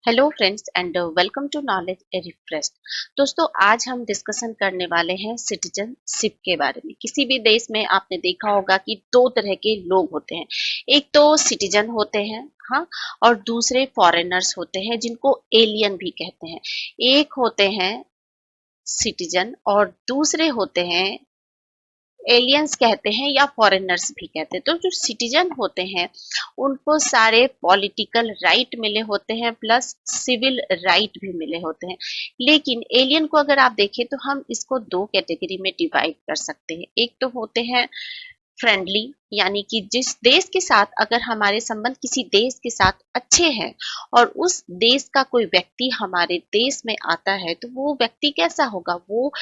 Hello friends and welcome to knowledge refresh. दोस्तों, आज हम डिस्कशन करने वाले हैं सिटीजनशिप के बारे में। किसी भी देश में आपने देखा होगा कि दो तरह के लोग होते हैं। एक तो सिटीजन होते हैं, हाँ, और दूसरे फॉरेनर्स होते हैं जिनको एलियन भी कहते हैं। एक होते हैं सिटीजन और दूसरे होते हैं एलियंस कहते हैं या फॉरेनर्स भी कहते हैं। तो जो सिटीजन होते हैं उनको सारे पॉलिटिकल राइट मिले होते हैं प्लस सिविल राइट भी मिले होते हैं। लेकिन एलियन को अगर आप देखें तो हम इसको दो कैटेगरी में डिवाइड कर सकते हैं। एक तो होते हैं फ्रेंडली, यानी कि जिस देश के साथ अगर हमारे संबंध किसी देश के साथ अच्छे हैं और उस देश का कोई व्यक्ति हमारे देश में आता है तो वो व्यक्ति कैसा होगा, वो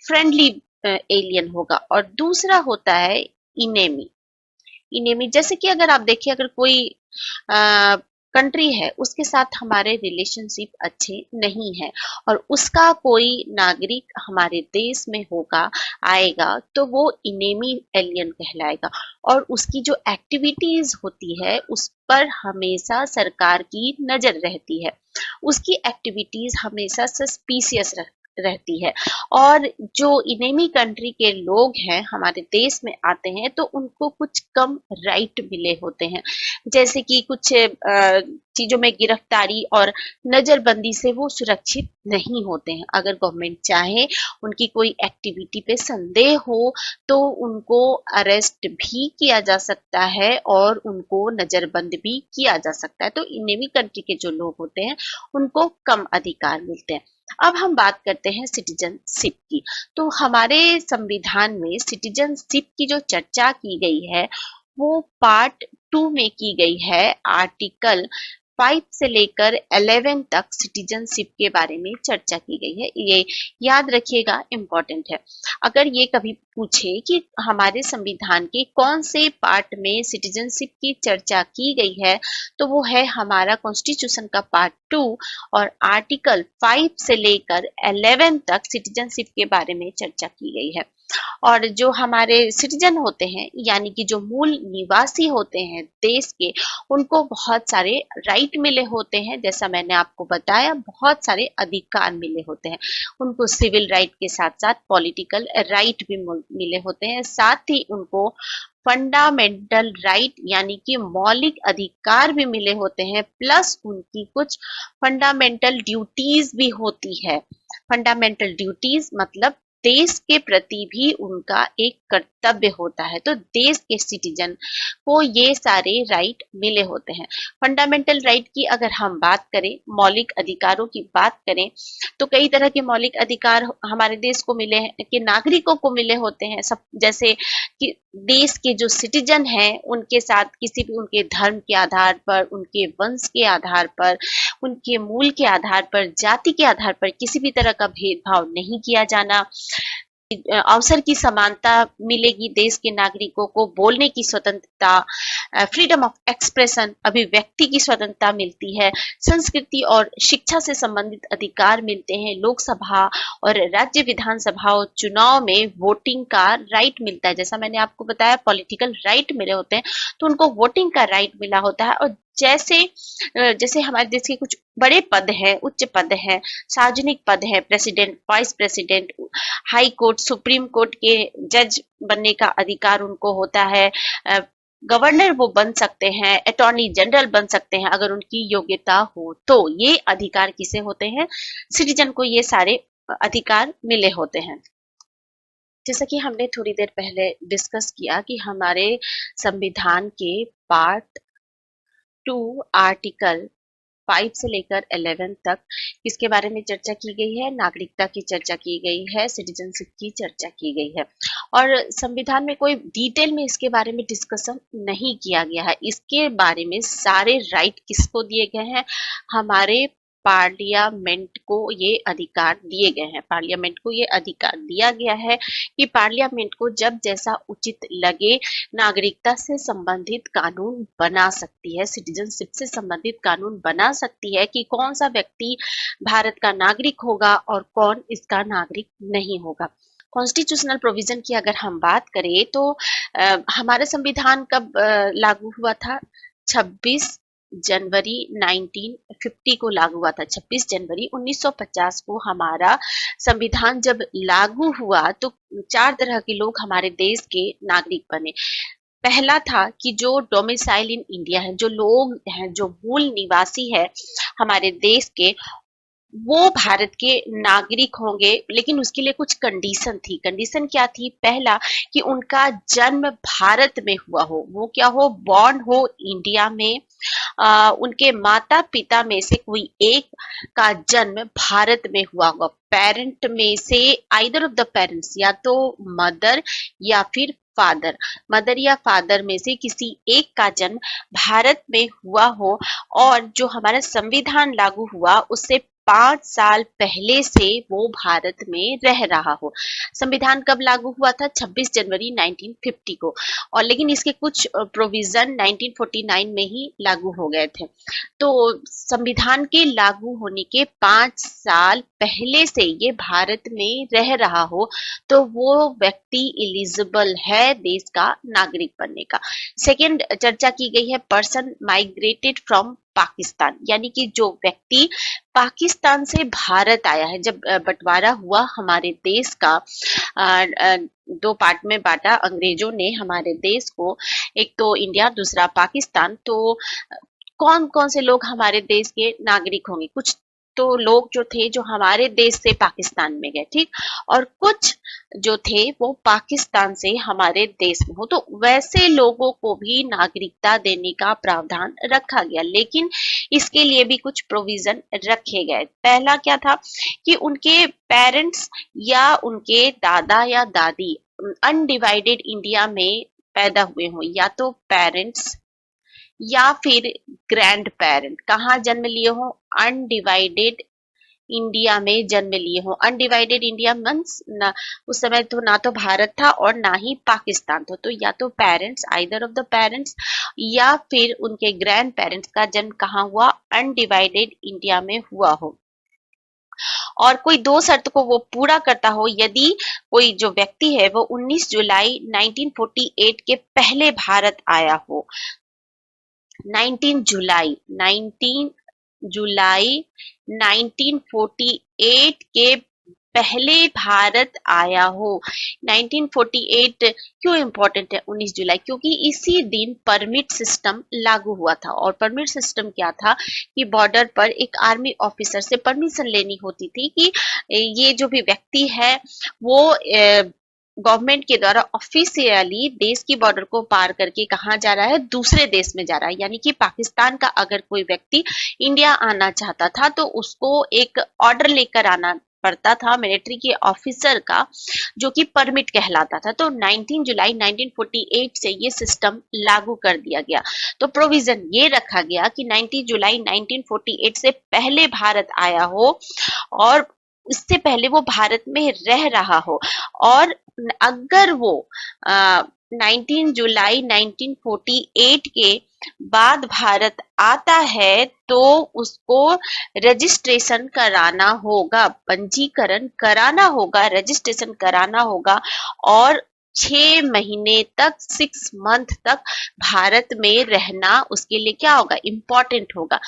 फ्रेंडली एलियन होगा। और दूसरा होता है इनेमी। इनेमी जैसे कि अगर आप देखिए, अगर कोई कंट्री है उसके साथ हमारे रिलेशनशिप अच्छे नहीं है और उसका कोई नागरिक हमारे देश में होगा, आएगा, तो वो इनेमी एलियन कहलाएगा। और उसकी जो एक्टिविटीज होती है उस पर हमेशा सरकार की नजर रहती है। उसकी एक्टिविटीज हमेशा सस्पिशियस रहती है। और जो इनेमी कंट्री के लोग हैं हमारे देश में आते हैं तो उनको कुछ कम राइट मिले होते हैं। जैसे कि कुछ चीजों में गिरफ्तारी और नजरबंदी से वो सुरक्षित नहीं होते हैं। अगर गवर्नमेंट चाहे, उनकी कोई एक्टिविटी पे संदेह हो तो उनको अरेस्ट भी किया जा सकता है और उनको नजरबंद भी किया जा सकता है। तो इनेमी कंट्री के जो लोग होते हैं उनको कम अधिकार मिलते हैं। अब हम बात करते हैं सिटीजनशिप की। तो हमारे संविधान में सिटीजनशिप की जो चर्चा की गई है वो पार्ट 2 में की गई है। आर्टिकल 5 से लेकर 11 तक सिटीजनशिप के बारे में चर्चा की गई है। ये याद रखिएगा, इम्पोर्टेंट है। अगर ये कभी पूछे कि हमारे संविधान के कौन से पार्ट में सिटीजनशिप की चर्चा की गई है तो वो है हमारा कॉन्स्टिट्यूशन का पार्ट 2। और आर्टिकल 5 से लेकर 11 तक सिटीजनशिप के बारे में चर्चा की गई है। और जो हमारे सिटीजन होते हैं, यानी कि जो मूल निवासी होते हैं देश के, उनको बहुत सारे राइट मिले होते हैं। जैसा मैंने आपको बताया, बहुत सारे अधिकार मिले होते हैं। उनको सिविल राइट के साथ साथ पॉलिटिकल राइट भी मिले होते हैं। साथ ही उनको फंडामेंटल राइट यानी कि मौलिक अधिकार भी मिले होते हैं, प्लस उनकी कुछ फंडामेंटल ड्यूटीज भी होती है। फंडामेंटल ड्यूटीज मतलब देश के प्रति भी उनका एक कर्तव्य होता है। तो देश के सिटीजन को ये सारे राइट मिले होते हैं। फंडामेंटल राइट की अगर हम बात करें, मौलिक अधिकारों की बात करें, तो कई तरह के मौलिक अधिकार हमारे देश को मिले हैं, कि नागरिकों को मिले होते हैं। सब जैसे कि देश के जो सिटीजन हैं उनके साथ किसी भी उनके धर्म के आधार पर, उनके वंश के आधार पर, उनके मूल के आधार पर, जाति के आधार पर किसी भी तरह का भेदभाव नहीं किया जाना। अवसर की समानता मिलेगी देश के नागरिकों को। बोलने की स्वतंत्रता, फ्रीडम ऑफ एक्सप्रेशन, अभिव्यक्ति की स्वतंत्रता मिलती है। संस्कृति और शिक्षा से संबंधित अधिकार मिलते हैं। लोकसभा और राज्य विधानसभा चुनाव में वोटिंग का राइट मिलता है। जैसा मैंने आपको बताया, पॉलिटिकल राइट मिले होते हैं तो उनको वोटिंग का राइट मिला होता है। और जैसे जैसे हमारे देश के कुछ बड़े पद हैं, उच्च पद हैं, सार्वजनिक पद है, president, vice president, high court, supreme court के जज बनने का अधिकार उनको होता है। गवर्नर वो बन सकते हैं, अटॉर्नी जनरल बन सकते हैं अगर उनकी योग्यता हो तो। ये अधिकार किसे होते हैं? सिटीजन को ये सारे अधिकार मिले होते हैं। जैसा कि हमने थोड़ी देर पहले डिस्कस किया कि हमारे संविधान के पार्ट 2 आर्टिकल 5 से लेकर 11 तक किसके बारे में चर्चा की गई है? नागरिकता की चर्चा की गई है, सिटीजनशिप की चर्चा की गई है। और संविधान में कोई डिटेल में इसके बारे में डिस्कशन नहीं किया गया है। इसके बारे में सारे राइट किसको दिए गए हैं? हमारे पार्लियामेंट को ये अधिकार दिए गए हैं। पार्लियामेंट को ये अधिकार दिया गया है कि पार्लियामेंट को जब जैसा उचित लगे नागरिकता से संबंधित कानून बना सकती है, सिटीजनशिप से संबंधित कानून बना सकती है कि कौन सा व्यक्ति भारत का नागरिक होगा और कौन इसका नागरिक नहीं होगा। कॉन्स्टिट्यूशनल प्रोविजन की अगर हम बात करें तो हमारा संविधान कब लागू हुआ था? 26 जनवरी 1950 को लागू हुआ था। 26 जनवरी 1950 को हमारा संविधान जब लागू हुआ तो चार तरह के लोग हमारे देश के नागरिक बने। पहला था कि जो डोमिसाइल इन इंडिया है, जो लोग हैं, जो मूल निवासी है हमारे देश के, वो भारत के नागरिक होंगे, लेकिन उसके लिए कुछ कंडीशन थी। कंडीशन क्या थी? पहला कि उनका जन्म भारत में हुआ हो, वो क्या हो, बॉर्न हो इंडिया में। उनके माता पिता में से कोई एक का जन्म भारत में हुआ होगा। पेरेंट में से आइदर ऑफ द पेरेंट्स, या तो मदर या फिर फादर, मदर या फादर में से किसी एक का जन्म भारत में हुआ हो, और जो हमारा संविधान लागू हुआ उससे 5 साल पहले से वो भारत में रह रहा हो। संविधान कब लागू हुआ था? 26 जनवरी 1950 को, और लेकिन इसके कुछ प्रोविजन 1949 में ही लागू हो गए थे। तो संविधान के लागू होने के 5 साल पहले से ये भारत में रह रहा हो तो वो व्यक्ति एलिजिबल है देश का नागरिक बनने का। सेकंड चर्चा की गई है पर्सन माइग्रेटेड फ्रॉम पाकिस्तान, यानी कि जो व्यक्ति पाकिस्तान से भारत आया है। जब बंटवारा हुआ हमारे देश का, दो पार्ट में बांटा अंग्रेजों ने हमारे देश को, एक तो इंडिया दूसरा पाकिस्तान, तो कौन कौन से लोग हमारे देश के नागरिक होंगे? कुछ तो लोग जो थे जो हमारे देश से पाकिस्तान में गए, ठीक, और कुछ जो थे वो पाकिस्तान से हमारे देश में हो, तो वैसे लोगों को भी नागरिकता देने का प्रावधान रखा गया। लेकिन इसके लिए भी कुछ प्रोविजन रखे गए। पहला क्या था कि उनके पेरेंट्स या उनके दादा या दादी अनडिवाइडेड इंडिया में पैदा हुए हों, या तो पेरेंट्स या फिर ग्रैंड पेरेंट कहाँ जन्म लिए हो? अनडिवाइडेड इंडिया में जन्म लिए हो। अनडिवाइडेड इंडिया मीन्स ना, उस समय तो ना तो भारत था और ना ही पाकिस्तान था, तो या तो parents, either of the parents, या फिर उनके ग्रैंड पेरेंट्स का जन्म कहाँ हुआ? अनडिवाइडेड इंडिया में हुआ हो। और कोई दो शर्त को वो पूरा करता हो, यदि कोई जो व्यक्ति है वो 19 जुलाई 1948 के पहले भारत आया हो। 19 जुलाई 1948 के पहले भारत आया हो। 1948 क्यों इम्पोर्टेंट है 19 जुलाई? क्योंकि इसी दिन परमिट सिस्टम लागू हुआ था। और परमिट सिस्टम क्या था कि बॉर्डर पर एक आर्मी ऑफिसर से परमिशन लेनी होती थी कि ये जो भी व्यक्ति है वो गवर्नमेंट के द्वारा ऑफिशियली देश की बॉर्डर को पार करके कहाँ जा रहा है? दूसरे देश में जा रहा है। यानी कि पाकिस्तान का अगर कोई व्यक्ति इंडिया आना चाहता था तो उसको एक ऑर्डर लेकर आना पड़ता था मिलिट्री के ऑफिसर का, जो कि परमिट कहलाता था। तो 19 जुलाई 1948 से ये सिस्टम लागू कर दिया गया। तो प्रोविजन ये रखा गया कि 19 जुलाई 1948 से पहले भारत आया हो और इससे पहले वो भारत में रह रहा हो, और अगर वो 19 जुलाई 1948 के बाद भारत आता है तो उसको रजिस्ट्रेशन कराना होगा, पंजीकरण कराना होगा, रजिस्ट्रेशन कराना होगा, और 6 महीने तक, 6 मंथ तक भारत में रहना उसके लिए क्या होगा? इम्पोर्टेंट होगा।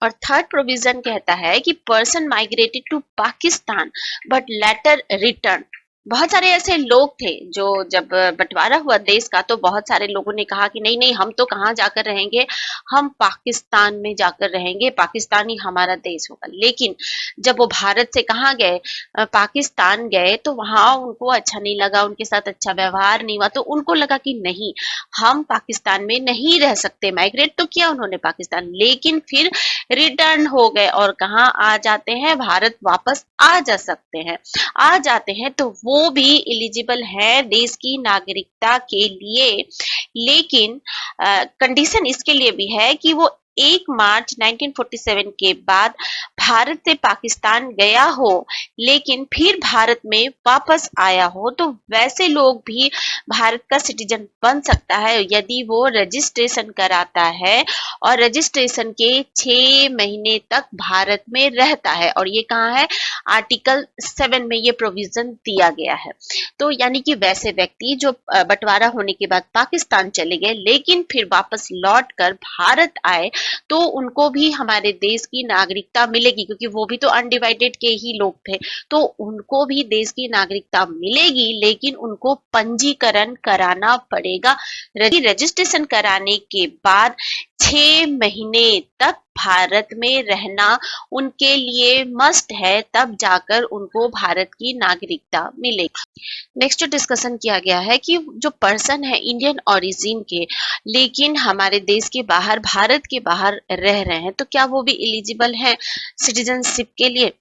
और थर्ड प्रोविजन कहता है कि person migrated to Pakistan but later return. बहुत सारे ऐसे लोग थे जो जब बंटवारा हुआ देश का तो बहुत सारे लोगों ने कहा कि नहीं नहीं, हम तो कहाँ जाकर रहेंगे, हम पाकिस्तान में जाकर रहेंगे, पाकिस्तान ही हमारा देश होगा। लेकिन जब वो भारत से कहाँ गए, पाकिस्तान गए, तो वहां उनको अच्छा नहीं लगा, उनके साथ अच्छा व्यवहार नहीं हुआ, तो उनको लगा कि नहीं, हम पाकिस्तान में नहीं रह सकते। माइग्रेट तो किया उन्होंने पाकिस्तान, लेकिन फिर रिटर्न हो गए और कहाँ आ जाते हैं? भारत वापस आ जा सकते हैं, आ जाते हैं, तो वो भी एलिजिबल है देश की नागरिकता के लिए। लेकिन कंडीशन इसके लिए भी है कि वो 1 मार्च 1947 के बाद भारत से पाकिस्तान गया हो लेकिन फिर भारत में वापस आया हो, तो वैसे लोग भी भारत का सिटीजन बन सकता है यदि वो रजिस्ट्रेशन कराता है और रजिस्ट्रेशन के 6 महीने तक भारत में रहता है। और ये कहाँ है? आर्टिकल 7 में ये प्रोविजन दिया गया है। तो यानी कि वैसे व्यक्ति जो बंटवारा होने के बाद पाकिस्तान चले गए लेकिन फिर वापस लौट कर भारत आए तो उनको भी हमारे देश की नागरिकता मिलेगी, क्योंकि वो भी तो अनडिवाइडेड के ही लोग थे। तो उनको भी देश की नागरिकता मिलेगी, लेकिन उनको पंजीकरण कराना पड़ेगा। रजिस्ट्रेशन कराने के बाद 6 महीने तक भारत में रहना उनके लिए मस्ट है, तब जाकर उनको भारत की नागरिकता मिलेगी। नेक्स्ट जो डिस्कशन किया गया है कि जो पर्सन है इंडियन ओरिजिन के, लेकिन हमारे देश के बाहर, भारत के बाहर रह रहे हैं, तो क्या वो भी एलिजिबल है सिटीजनशिप के लिए?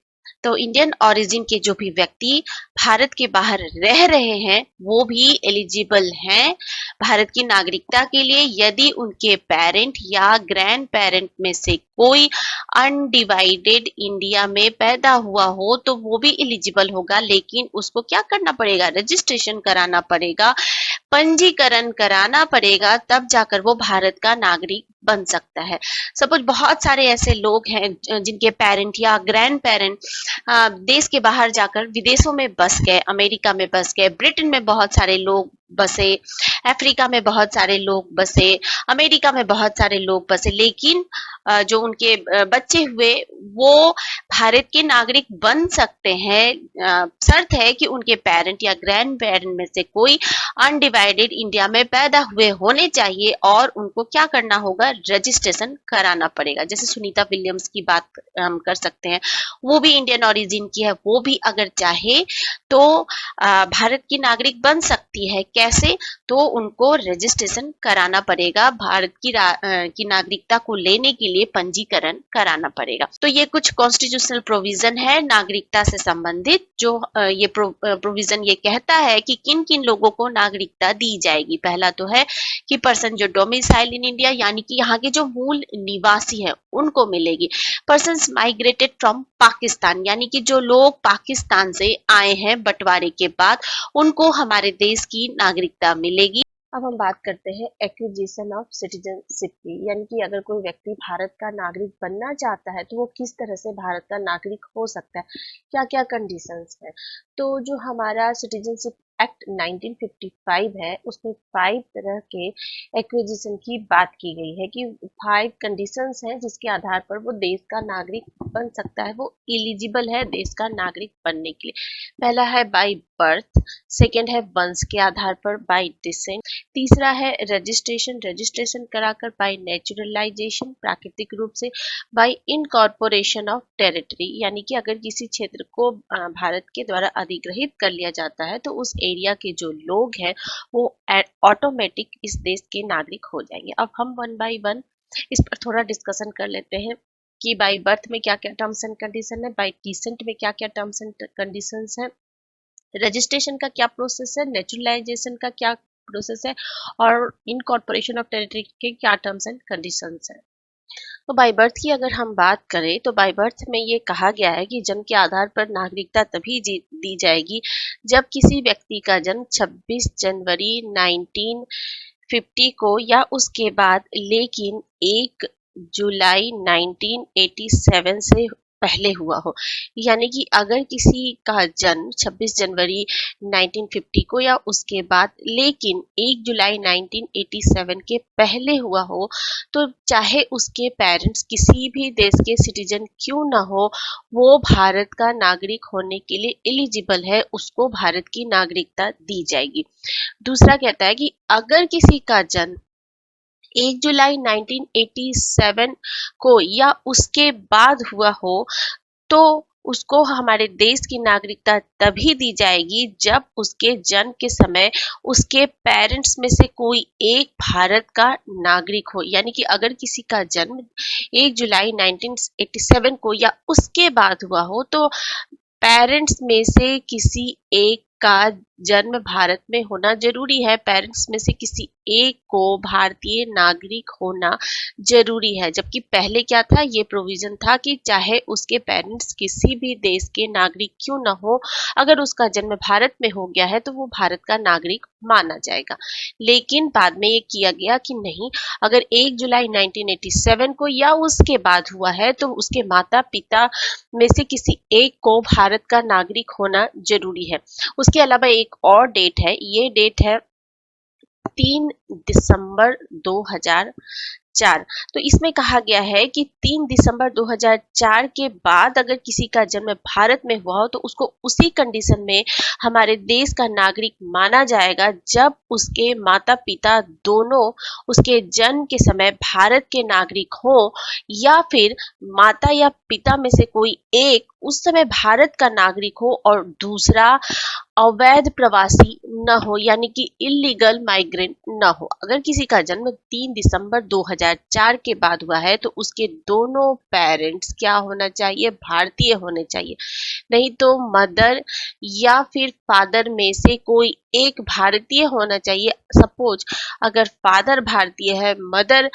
तो इंडियन ओरिजिन के जो भी व्यक्ति भारत के बाहर रह रहे हैं, वो भी एलिजिबल हैं भारत की नागरिकता के लिए, यदि उनके पेरेंट या ग्रैंड पेरेंट में से कोई अनडिवाइडेड इंडिया में पैदा हुआ हो तो वो भी एलिजिबल होगा। लेकिन उसको क्या करना पड़ेगा? रजिस्ट्रेशन कराना पड़ेगा, पंजीकरण कराना पड़ेगा, तब जाकर वो भारत का नागरिक बन सकता है। सपोज बहुत सारे ऐसे लोग हैं जिनके पेरेंट या ग्रैंड पेरेंट देश के बाहर जाकर विदेशों में बस गए, अमेरिका में बस गए, ब्रिटेन में बहुत सारे लोग बसे, अफ्रीका में बहुत सारे लोग बसे, अमेरिका में बहुत सारे लोग बसे, लेकिन जो उनके बच्चे हुए वो भारत के नागरिक बन सकते हैं। शर्त है कि उनके पेरेंट या ग्रैंड पेरेंट में से कोई अनडिवाइडेड इंडिया में पैदा हुए होने चाहिए, और उनको क्या करना होगा? रजिस्ट्रेशन कराना पड़ेगा। जैसे सुनीता विलियम्स की बात हम कर सकते हैं, वो भी इंडियन ओरिजिन की है, वो भी अगर चाहे तो भारत की नागरिक बन सकती है। कैसे? तो उनको रजिस्ट्रेशन कराना पड़ेगा, भारत की नागरिकता को लेने के लिए पंजीकरण कराना पड़ेगा। तो ये कुछ कॉन्स्टिट्यूशनल प्रोविजन है नागरिकता से संबंधित, जो ये प्रोविजन ये कहता है कि किन किन लोगों को नागरिकता दी जाएगी। पहला तो है कि पर्सन जो डोमिसाइल इन इंडिया, यानी कि यहाँ के जो मूल निवासी है उनको मिलेगी। पर्सन्स माइग्रेटेड फ्रॉम पाकिस्तान, यानी कि जो लोग पाकिस्तान से आए हैं बंटवारे के बाद, उनको हमारे देश की नागरिकता मिलेगी। अब हम बात करते हैं एक्विजिशन ऑफ सिटीजनशिप की, यानी कि अगर कोई व्यक्ति भारत का नागरिक बनना चाहता है तो वो किस तरह से भारत का नागरिक हो सकता है, क्या क्या कंडीशंस है। तो जो हमारा सिटीजनशिप एक्ट 1955 है, उसमें 5 तरह के एक्विजिशन की बात की गई है कि 5 कंडीशंस हैं जिसके आधार पर वो देश का नागरिक बन सकता है, वो एलिजिबल है देश का नागरिक बनने के लिए। पहला है बाय बर्थ, सेकेंड है वंश के आधार पर बाय डिसेंट, तीसरा है रजिस्ट्रेशन कराकर बाय नेचुरलाइजेशन, प्राकृतिक रूप से, बाय इनकॉर्पोरेशन ऑफ टेरिटरी, यानी कि अगर किसी क्षेत्र को भारत के द्वारा अधिग्रहित कर लिया जाता है तो उस एरिया के जो लोग हैं वो ऑटोमेटिक इस देश के नागरिक हो जाएंगे। अब हम वन बाय वन इस पर थोड़ा डिस्कशन कर लेते हैं कि बाय बर्थ में क्या क्या टर्म्स एंड कंडीशन है, बाय डिसेंट में क्या क्या टर्म्स एंड कंडीशंस है, रजिस्ट्रेशन का क्या प्रोसेस है, नेचुरलाइजेशन का क्या प्रोसेस है, और इनकॉर्पोरेशन ऑफ टेरिटरी के क्या टर्म्स एंड कंडीशंस है। तो बाय बर्थ की अगर हम बात करें तो बाय बर्थ में ये कहा गया है कि जन्म के आधार पर नागरिकता तभी दी जाएगी जब किसी व्यक्ति का जन्म 26 जनवरी 1950 को या उसके बाद, लेकिन 1 जुलाई 1987 से पहले हुआ हो। यानी कि अगर किसी का जन्म 26 जनवरी 1950 को या उसके बाद, लेकिन 1 जुलाई 1987 के पहले हुआ हो, तो चाहे उसके पेरेंट्स किसी भी देश के सिटीजन क्यों ना हो, वो भारत का नागरिक होने के लिए एलिजिबल है, उसको भारत की नागरिकता दी जाएगी। दूसरा कहता है कि अगर किसी का जन्म 1 जुलाई 1987 को या उसके बाद हुआ हो, तो उसको हमारे देश की नागरिकता तभी दी जाएगी जब उसके जन्म के समय उसके पेरेंट्स में से कोई एक भारत का नागरिक हो। यानी कि अगर किसी का जन्म 1 जुलाई 1987 को या उसके बाद हुआ हो, तो पेरेंट्स में से किसी एक का जन्म भारत में होना जरूरी है, पेरेंट्स में से किसी एक को भारतीय नागरिक होना जरूरी है। जबकि पहले क्या था, ये प्रोविजन था कि चाहे उसके पेरेंट्स किसी भी देश के नागरिक क्यों ना हो, अगर उसका जन्म भारत में हो गया है तो वो भारत का नागरिक माना जाएगा। लेकिन बाद में ये किया गया कि नहीं, अगर 1 जुलाई 1987 को या उसके बाद हुआ है तो उसके माता पिता में से किसी एक को भारत का नागरिक होना जरूरी है। उसके अलावा एक और डेट है, ये डेट है 3 दिसंबर 2004, 2004। तो इसमें कहा गया है कि 3 दिसंबर 2004 के बाद अगर किसी का जन्म भारत में हुआ हो तो उसको उसी कंडीशन में हमारे देश का नागरिक माना जाएगा जब उसके माता पिता दोनों उसके जन्म के समय भारत के नागरिक हो, या फिर माता या पिता में से कोई एक उस समय भारत का नागरिक हो और दूसरा अवैध प्रवासी न हो, यानी कि इलीगल माइग्रेंट न हो। अगर किसी का जन्म 3 दिसंबर 2004 के बाद हुआ है तो उसके दोनों पेरेंट्स क्या होना चाहिए? भारतीय होने चाहिए। नहीं तो मदर या फिर फादर में से कोई एक भारतीय होना चाहिए। सपोज अगर फादर भारतीय है, मदर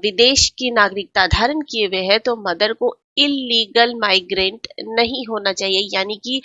विदेश की नागरिकता धारण किए हुए है, तो मदर को इलीगल माइग्रेंट नहीं होना चाहिए, यानी कि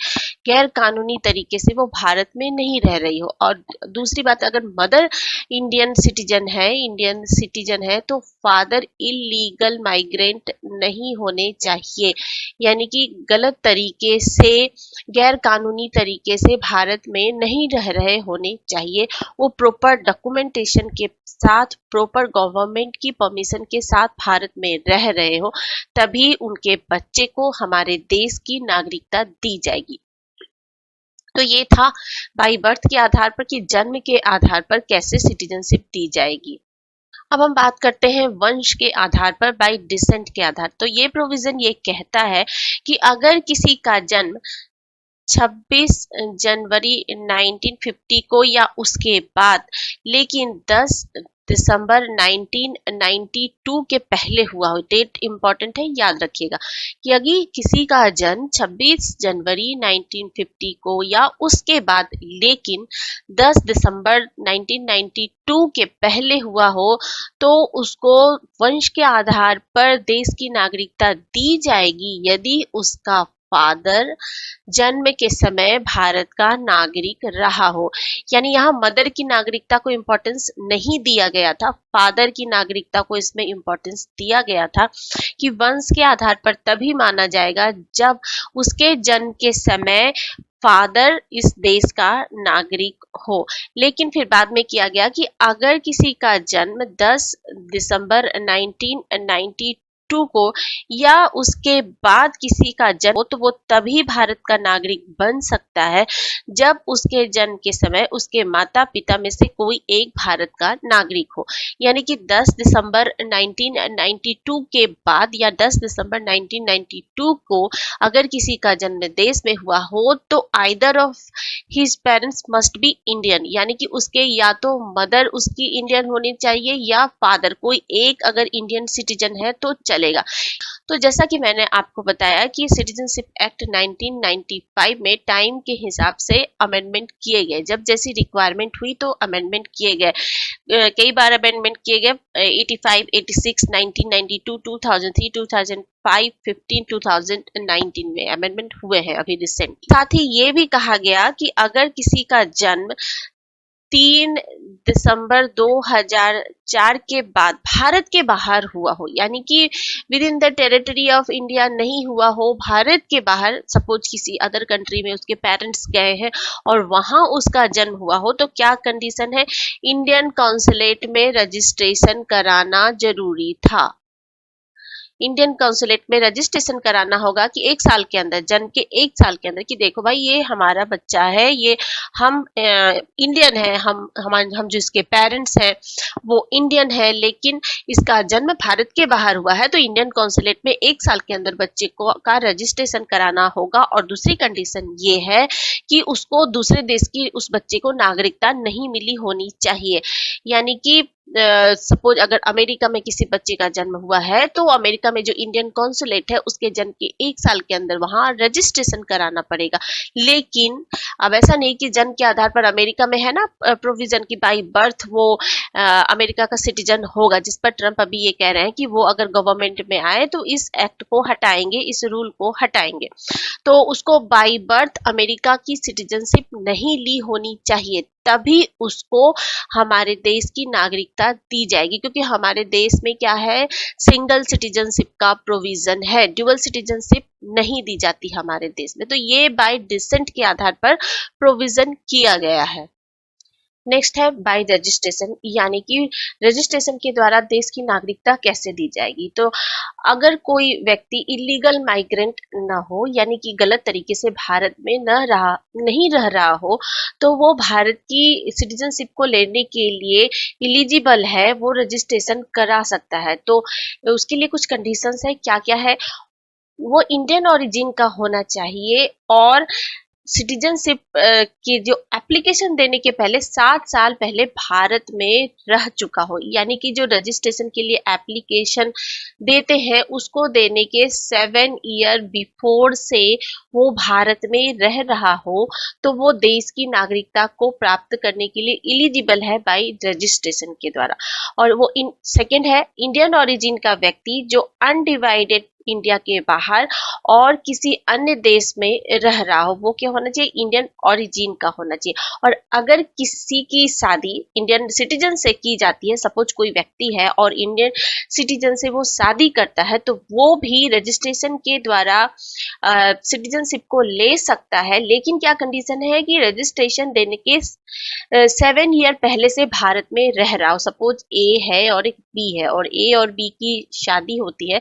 गैर कानूनी तरीके से वो भारत में नहीं रह रही हो। और दूसरी बात, अगर मदर इंडियन सिटीजन है तो फादर इलीगल माइग्रेंट नहीं होने चाहिए, यानी कि गलत तरीके से, गैर कानूनी तरीके से भारत में नहीं रह रहे होने चाहिए। वो प्रॉपर डॉक्यूमेंटेशन के साथ, प्रॉपर गवर्नमेंट की परमिशन के साथ भारत में रह रहे हो, तभी उनके बच्चे को हमारे देश की नागरिकता दी जाएगी। तो ये था बाई बर्थ के आधार पर कि जन्म के आधार पर कैसे सिटीजनशिप दी जाएगी। अब हम बात करते हैं वंश के आधार पर, बाय डिसेंट के आधार। तो ये प्रोविजन ये कहता है कि अगर किसी का जन्म 26 जनवरी 1950 को या उसके बाद, लेकिन 10 दिसंबर 1992 के पहले हुआ हो, डेट इंपॉर्टेंट है, याद रखिएगा कि अगर किसी का जन्म 26 जनवरी 1950 को या उसके बाद लेकिन 10 दिसंबर 1992 के पहले हुआ हो तो उसको वंश के आधार पर देश की नागरिकता दी जाएगी यदि उसका फादर जन्म के समय भारत का नागरिक रहा हो। यानी यहाँ मदर की नागरिकता को इम्पोर्टेंस नहीं दिया गया था, फादर की नागरिकता को इसमें इम्पोर्टेंस दिया गया था कि वंश के आधार पर तभी माना जाएगा जब उसके जन्म के समय फादर इस देश का नागरिक हो। लेकिन फिर बाद में किया गया कि अगर किसी का जन्म 10 दिसंबर 1992 को या उसके बाद किसी का जन्म हो तो वो तभी भारत का नागरिक बन सकता है जब उसके जन्म के समय उसके माता पिता में से कोई एक भारत का नागरिक हो। यानी कि 10 दिसंबर 1992 के बाद या 10 दिसंबर 1992 को अगर किसी का जन्म देश में हुआ हो तो either of his parents must be Indian, यानी कि उसके या तो मदर उसकी इंडियन होनी चाहिए या फादर कोई एक अगर इंडियन सिटीजन है तो चलेगा। तो जैसा कि मैंने आपको बताया कि सिटीजनशिप एक्ट 1995 में टाइम के हिसाब से अमेंडमेंट किए गए, जब जैसी रिक्वायरमेंट हुई तो अमेंडमेंट किए गए। कई बार अमेंडमेंट किए गए, 85, 86, 1992, 2003, 2005, 15, 2019 में अमेंडमेंट हुए हैं अभी रिसेंटली। साथ ही ये भी कहा गया कि अगर किसी का जन्म 3 दिसंबर 2004 के बाद भारत के बाहर हुआ हो, यानी कि with in the territory of India नहीं हुआ हो, भारत के बाहर, सपोज किसी अदर कंट्री में उसके पेरेंट्स गए हैं और वहां उसका जन्म हुआ हो, तो क्या कंडीशन है? इंडियन कॉन्सुलेट में रजिस्ट्रेशन कराना जरूरी था। इंडियन काउंसुलेट में रजिस्ट्रेशन कराना होगा कि 1 साल के अंदर, जन्म के 1 साल के अंदर, कि देखो भाई ये हमारा बच्चा है, ये हम इंडियन है, हम जिसके पेरेंट्स हैं वो इंडियन है, लेकिन इसका जन्म भारत के बाहर हुआ है, तो इंडियन काउंसुलेट में 1 साल के अंदर बच्चे को का रजिस्ट्रेशन कराना होगा। और दूसरी कंडीशन ये है कि उसको दूसरे देश की उस बच्चे को नागरिकता नहीं मिली होनी चाहिए। यानी कि सपोज अगर अमेरिका में किसी बच्चे का जन्म हुआ है तो अमेरिका में जो इंडियन कॉन्सुलेट है उसके जन्म के 1 साल के अंदर वहां रजिस्ट्रेशन कराना पड़ेगा। लेकिन अब ऐसा नहीं कि जन्म के आधार पर, अमेरिका में है ना प्रोविजन की बाई बर्थ वो अमेरिका का सिटीजन होगा, जिस पर ट्रंप अभी ये कह रहे हैं कि वो अगर गवर्नमेंट में आए तो इस एक्ट को हटाएंगे, इस रूल को हटाएंगे। तो उसको बाई बर्थ अमेरिका की सिटीजनशिप नहीं ली होनी चाहिए, तभी उसको हमारे देश की नागरिकता दी जाएगी। क्योंकि हमारे देश में क्या है, सिंगल सिटीजनशिप का प्रोविजन है, ड्यूअल सिटीजनशिप नहीं दी जाती हमारे देश में। तो ये बाय डिसेंट के आधार पर प्रोविजन किया गया है। नेक्स्ट है बाय रजिस्ट्रेशन, यानी कि रजिस्ट्रेशन के द्वारा देश की नागरिकता कैसे दी जाएगी। तो अगर कोई व्यक्ति इलीगल माइग्रेंट ना हो, यानी कि गलत तरीके से भारत में नहीं रह रहा हो, तो वो भारत की सिटीजनशिप को लेने के लिए इलिजिबल है, वो रजिस्ट्रेशन करा सकता है। तो उसके लिए कुछ कंडीशंस है, क्या क्या है। वो इंडियन ओरिजिन का होना चाहिए, और सिटीजनशिप की जो एप्लीकेशन देने के पहले 7 साल पहले भारत में रह चुका हो, यानी कि जो रजिस्ट्रेशन के लिए एप्लीकेशन देते हैं उसको देने के 7 ईयर बिफोर से वो भारत में रह रहा हो, तो वो देश की नागरिकता को प्राप्त करने के लिए इलिजिबल है बाय रजिस्ट्रेशन के द्वारा। और वो सेकेंड है इंडियन ओरिजिन का व्यक्ति जो अनडिवाइडेड इंडिया के बाहर और किसी अन्य देश में रह रहा हो, वो क्या होना चाहिए, इंडियन ओरिजिन का होना चाहिए। और अगर किसी की शादी इंडियन सिटीजन से की जाती है, सपोज कोई व्यक्ति है और इंडियन सिटीजन से वो शादी करता है, तो वो भी रजिस्ट्रेशन के द्वारा सिटीजनशिप को ले सकता है, लेकिन क्या कंडीशन है कि रजिस्ट्रेशन देने के 7 ईयर पहले से भारत में रह रहा हो। सपोज ए है और एक बी है, और ए और बी की शादी होती है,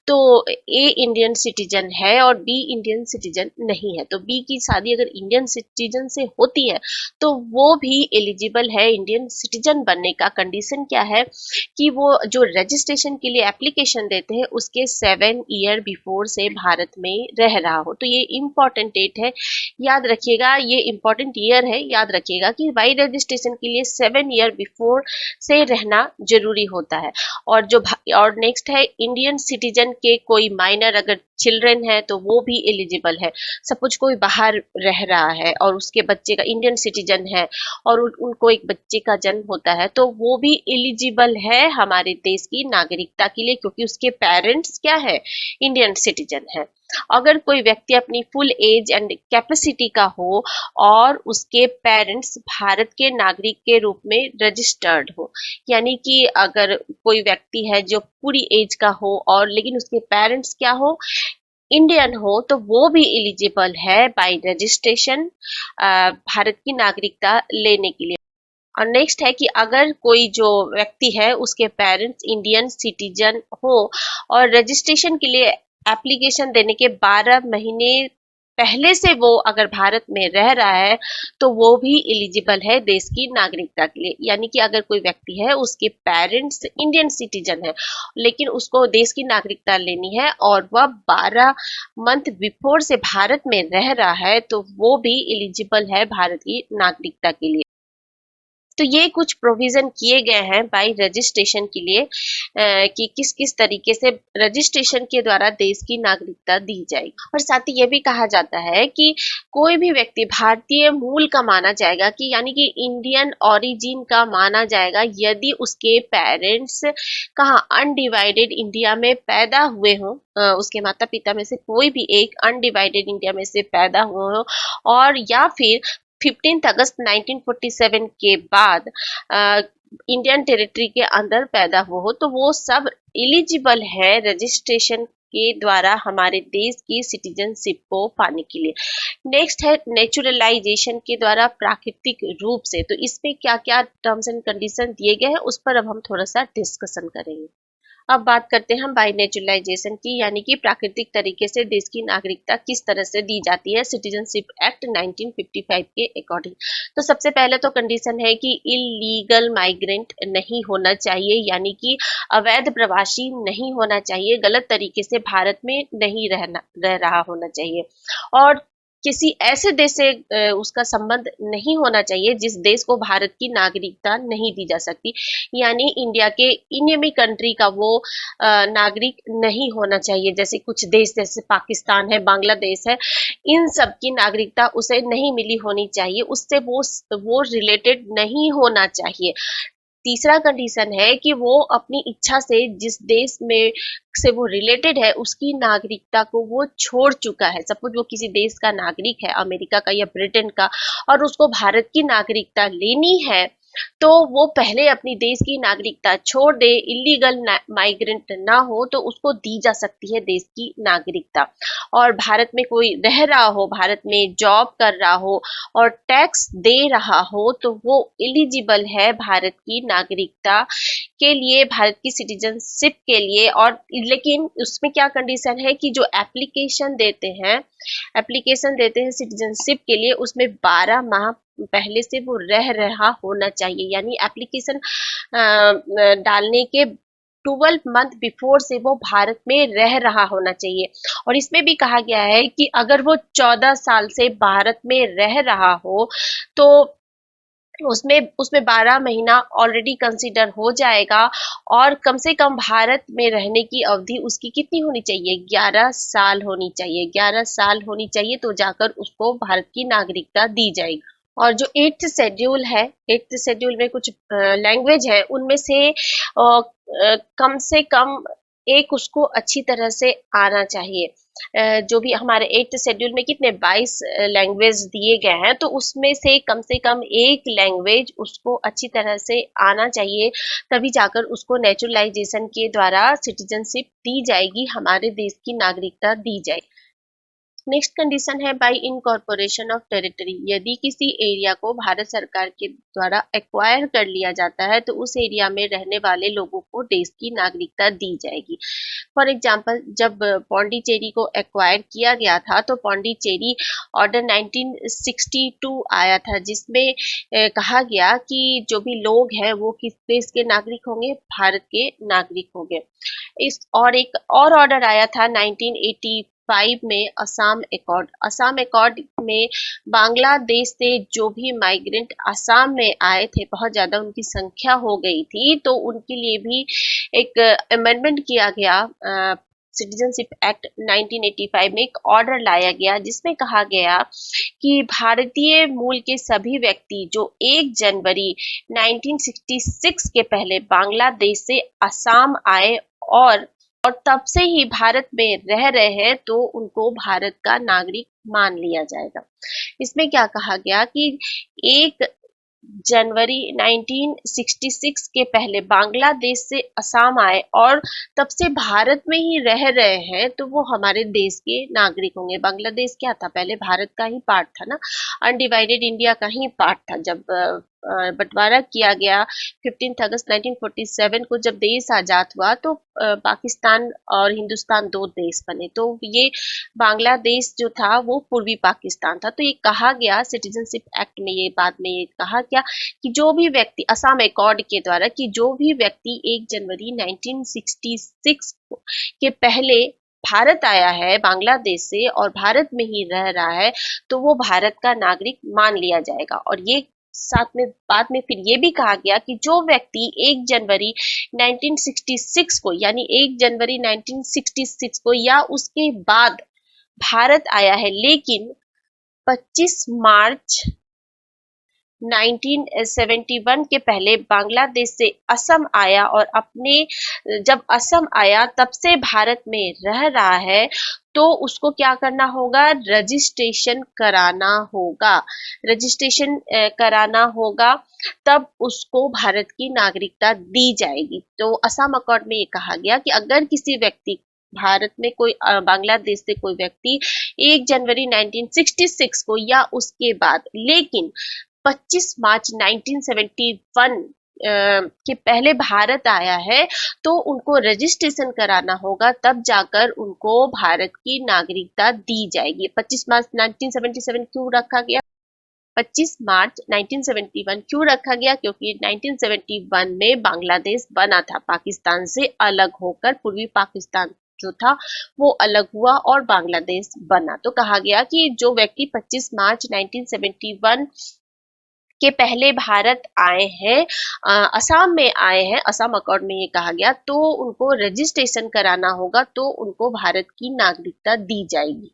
तो ए इंडियन सिटीजन है और बी इंडियन सिटीजन नहीं है। तो बी की शादी अगर इंडियन सिटीजन से होती है तो वो भी एलिजिबल है इंडियन सिटीजन बनने का। कंडीशन क्या है कि वो जो रजिस्ट्रेशन के लिए एप्लीकेशन देते हैं उसके 7 ईयर बिफोर से भारत में रह रहा हो। तो ये इम्पोर्टेंट डेट है, याद रखिएगा, ये इम्पोर्टेंट ईयर है, याद रखिएगा कि वाई रजिस्ट्रेशन के लिए 7 ईयर बिफोर से रहना जरूरी होता है। और नेक्स्ट है इंडियन सिटीजन के कोई माइनर अगर चिल्ड्रन है तो वो भी एलिजिबल है। सपोज कोई बाहर रह रहा है और उसके बच्चे का इंडियन सिटीजन है और उनको एक बच्चे का जन्म होता है, तो वो भी एलिजिबल है हमारे देश की नागरिकता के लिए, क्योंकि उसके पेरेंट्स क्या है, इंडियन सिटीजन है। अगर कोई व्यक्ति अपनी फुल एज एंड कैपेसिटी का हो और उसके पेरेंट्स भारत के नागरिक के रूप में रजिस्टर्ड हो, यानी कि अगर कोई व्यक्ति है जो पूरी एज का हो और लेकिन उसके पेरेंट्स क्या हो, इंडियन हो, तो वो भी एलिजिबल है बाय रजिस्ट्रेशन भारत की नागरिकता लेने के लिए। और नेक्स्ट है कि अगर कोई जो व्यक्ति है उसके पेरेंट्स इंडियन सिटीजन हो और रजिस्ट्रेशन के लिए एप्लीकेशन देने के 12 महीने पहले से वो अगर भारत में रह रहा है, तो वो भी एलिजिबल है देश की नागरिकता के लिए। यानी कि अगर कोई व्यक्ति है उसके पेरेंट्स इंडियन सिटीजन है लेकिन उसको देश की नागरिकता लेनी है और वह 12 मंथ बिफोर से भारत में रह रहा है, तो वो भी एलिजिबल है भारत की नागरिकता के लिए। तो ये कुछ प्रोविजन किए गए हैं बाय रजिस्ट्रेशन के लिए कि किस किस तरीके से रजिस्ट्रेशन के द्वारा देश की नागरिकता दी जाएगी। और साथ ही ये भी कहा जाता है कि कोई भी व्यक्ति भारतीय मूल का माना जाएगा, कि यानी कि इंडियन ओरिजिन का माना जाएगा यदि उसके पेरेंट्स कहाँ अनडिवाइडेड इंडिया में पैदा हुए हों, उसके माता पिता में से कोई भी एक अनडिवाइडेड इंडिया में से पैदा हुए हो, और या फिर 15 अगस्त 1947 के बाद इंडियन टेरिटरी के अंदर पैदा हुआ हो, तो वो सब एलिजिबल है रजिस्ट्रेशन के द्वारा हमारे देश की सिटीजनशिप को पाने के लिए। नेक्स्ट है नेचुरलाइजेशन के द्वारा प्राकृतिक रूप से। तो इसमें क्या क्या टर्म्स एंड कंडीशन दिए गए हैं उस पर अब हम थोड़ा सा डिस्कशन करेंगे। अब बात करते हैं हम बाय नेचुरलाइजेशन की, यानी कि प्राकृतिक तरीके से देश की नागरिकता किस तरह से दी जाती है सिटीजनशिप एक्ट 1955 के अकॉर्डिंग। तो सबसे पहले तो कंडीशन है कि इलीगल माइग्रेंट नहीं होना चाहिए, यानी कि अवैध प्रवासी नहीं होना चाहिए, गलत तरीके से भारत में नहीं रह रहा होना चाहिए, और किसी ऐसे देश से उसका संबंध नहीं होना चाहिए जिस देश को भारत की नागरिकता नहीं दी जा सकती, यानी इंडिया के इनेमी कंट्री का वो नागरिक नहीं होना चाहिए। जैसे कुछ देश जैसे पाकिस्तान है, बांग्लादेश है, इन सब की नागरिकता उसे नहीं मिली होनी चाहिए, उससे वो रिलेटेड नहीं होना चाहिए। तीसरा कंडीशन है कि वो अपनी इच्छा से जिस देश में से वो रिलेटेड है उसकी नागरिकता को वो छोड़ चुका है। सपोज वो किसी देश का नागरिक है, अमेरिका का या ब्रिटेन का, और उसको भारत की नागरिकता लेनी है, तो वो पहले अपनी देश की नागरिकता छोड़ दे, इलीगल माइग्रेंट ना हो तो उसको दी जा सकती है देश की नागरिकता। और भारत में कोई रह रहा हो, भारत में जॉब कर रहा हो और टैक्स दे रहा हो तो वो एलिजिबल है भारत की नागरिकता के लिए, भारत की सिटीजनशिप के लिए। और लेकिन उसमें क्या कंडीशन है कि जो एप्लीकेशन देते हैं सिटीजनशिप के लिए, उसमें 12 माह पहले से वो रह रहा होना चाहिए, यानी एप्लीकेशन डालने के 12 मंथ बिफोर से वो भारत में रह रहा होना चाहिए। और इसमें भी कहा गया है कि अगर वो 14 साल से भारत में रह रहा हो तो उसमें उसमें 12 महीना ऑलरेडी कंसीडर हो जाएगा। और कम से कम भारत में रहने की अवधि उसकी कितनी होनी चाहिए, 11 साल होनी चाहिए। 11 साल होनी चाहिए तो जाकर उसको भारत की नागरिकता दी जाएगी। और जो 8th शेड्यूल है, 8th शेड्यूल में कुछ लैंग्वेज है, उनमें कम से कम एक उसको अच्छी तरह से आना चाहिए। जो भी हमारे 8th शेड्यूल में कितने 22 लैंग्वेज दिए गए हैं, तो उसमें से कम एक लैंग्वेज उसको अच्छी तरह से आना चाहिए, तभी जाकर उसको नेचुरलाइजेशन के द्वारा सिटीजनशिप दी जाएगी, हमारे देश की नागरिकता दी जाएगी। नेक्स्ट कंडीशन है बाय इनकॉर्पोरेशन ऑफ टेरिटरी। यदि किसी एरिया को भारत सरकार के द्वारा एक्वायर कर लिया जाता है तो उस एरिया में रहने वाले लोगों को देश की नागरिकता दी जाएगी। फॉर एग्जाम्पल, जब पौंडीचेरी को एक्वायर किया गया था तो पौंडीचेरी ऑर्डर 1962 आया था, जिसमें कहा गया कि जो भी लोग हैं वो किस देश के नागरिक होंगे, भारत के नागरिक होंगे। एक और ऑर्डर आया था 1985 में, असम अकॉर्ड में बांग्लादेश से जो भी माइग्रेंट असम में आए थे, बहुत ज्यादा उनकी संख्या हो गई थी, तो उनके लिए भी एक अमेंडमेंट किया गया। सिटीजनशिप एक्ट 1985 में एक ऑर्डर लाया गया जिसमें कहा गया कि भारतीय मूल के सभी व्यक्ति जो 1 जनवरी 1966 के पहले बांग्लादेश से असम आए और तब से ही भारत में रह रहे हैं तो उनको भारत का नागरिक मान लिया जाएगा। इसमें क्या कहा गया कि 1 जनवरी 1966 के पहले बांग्लादेश से असम आए और तब से भारत में ही रह रहे हैं तो वो हमारे देश के नागरिक होंगे। बांग्लादेश क्या था, पहले भारत का ही पार्ट था ना, अनडिवाइडेड इंडिया का ही पार्ट था। जब बंटवारा किया गया 15 अगस्त 1947 को, जब देश आजाद हुआ तो पाकिस्तान और हिंदुस्तान 2 देश बने, तो ये बांग्लादेश जो था वो पूर्वी पाकिस्तान था। तो ये कहा गया सिटीजनशिप एक्ट में, ये बाद में ये कहा गया कि जो भी व्यक्ति असम अकॉर्ड के द्वारा कि जो भी व्यक्ति 1 जनवरी 1966 के पहले भारत आया है बांग्लादेश से और भारत में ही रह रहा है तो वो भारत का नागरिक मान लिया जाएगा। और ये साथ में बाद में फिर ये भी कहा गया कि जो व्यक्ति 1 जनवरी 1966 को, यानी 1 जनवरी 1966 को या उसके बाद भारत आया है लेकिन 25 मार्च 1971 के पहले बांग्लादेश से असम आया और जब असम आया तब से भारत में रह रहा है तो उसको क्या करना होगा, रजिस्ट्रेशन कराना होगा। रजिस्ट्रेशन कराना होगा तब उसको भारत की नागरिकता दी जाएगी। तो असम अकॉर्ड में ये कहा गया कि अगर किसी व्यक्ति भारत में कोई बांग्लादेश से कोई व्यक्ति 1 जनवरी 1966 को या उसके बाद लेकिन 25 मार्च 1971 के पहले भारत आया है तो उनको रजिस्ट्रेशन कराना होगा, तब जाकर उनको भारत की नागरिकता दी जाएगी। 25 मार्च 1977 क्यों रखा गया, 25 मार्च 1971 क्यों रखा गया, क्योंकि 1971 में बांग्लादेश बना था, पाकिस्तान से अलग होकर पूर्वी पाकिस्तान जो था वो अलग हुआ और बांग्लादेश बना। तो कहा गया कि जो व्यक्ति 25 मार्च 1971 के पहले भारत आए हैं, असम में आए हैं, असम अकॉर्ड में ये कहा गया, तो उनको रजिस्ट्रेशन कराना होगा तो उनको भारत की नागरिकता दी जाएगी।